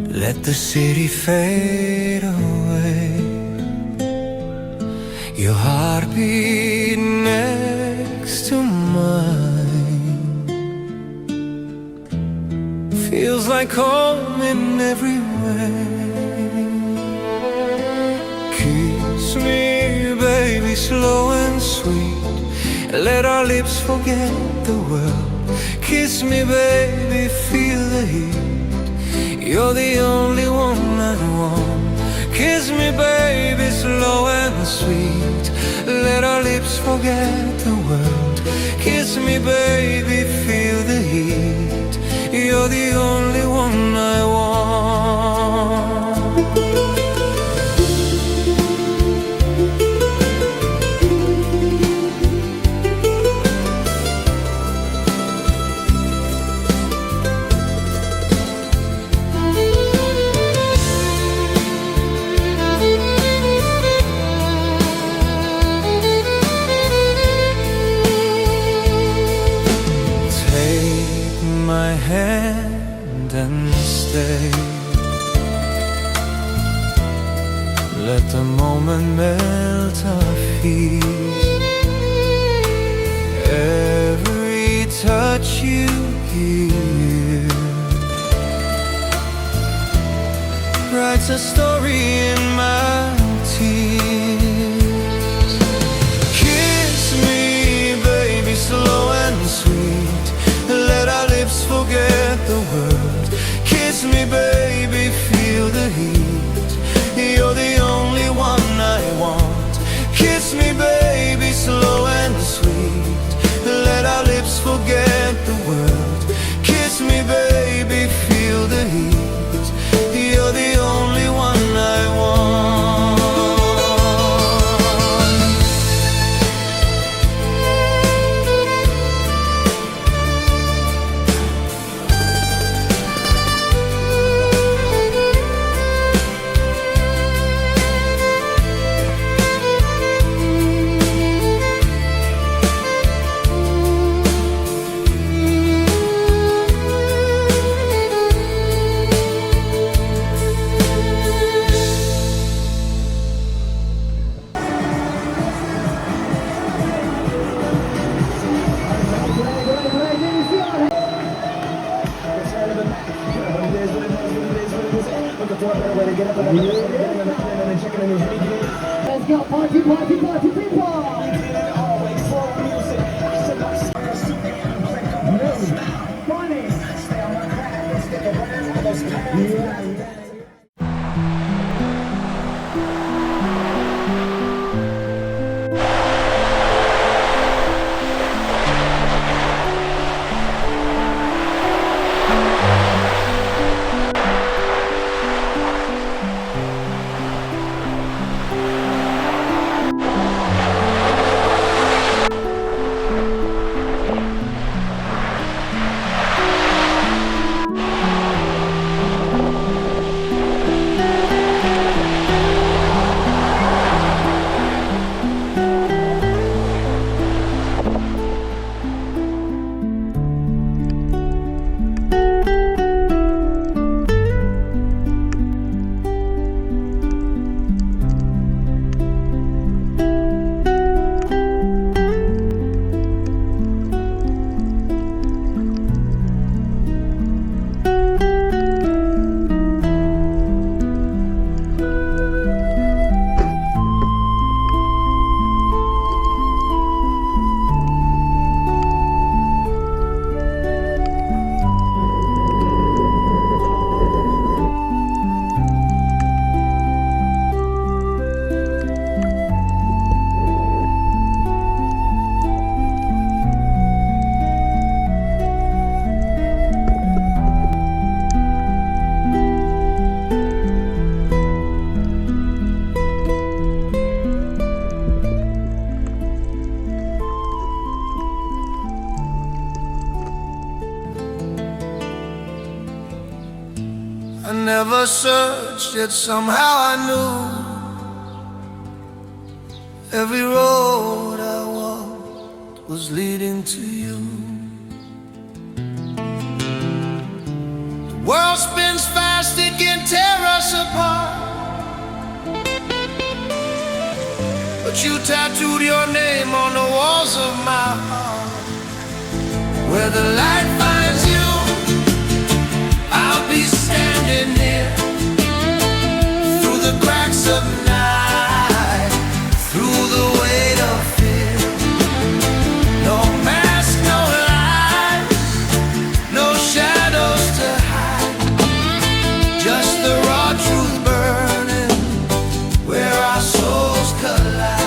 Let the city fade away, your heartbeat next to mine feels like home in every way. Kiss me, baby, slow and sweet, let our lips forget the world. Kiss me, baby, feel the heat, you're the only one I want. Kiss me, baby, slow and sweet, let our lips forget the world. Kiss me, baby, feel the heat, you're the only one I want. My hand and stay. Let the moment melt our feet. Every touch you give writes a story in my tears. Kiss me, baby, slow and sweet, let our lips forget the world. Kiss me, baby, feel the heat, you're the only one I want. Kiss me, baby, slow and sweet, let our lips forget the world. Kiss me, baby, feel the heat, you're the only one I want. Let's go, party, party, party, people! I never searched, yet somehow I knew every road I walked was leading to you. The world spins fast, it gets tattooed your name on the walls of my heart. Where the light finds you, I'll be standing near. Through the cracks of night, through the weight of fear. No mask, no lies, no shadows to hide. Just the raw truth burning where our souls collide.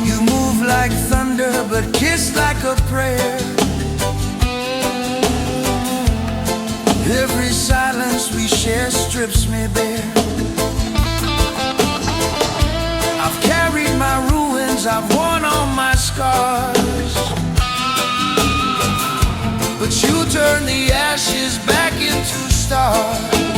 You move like thunder but kiss like a prayer. Every silence we share strips me bare. I've carried my ruins, I've worn all my scars, but you turn the ashes back into stars.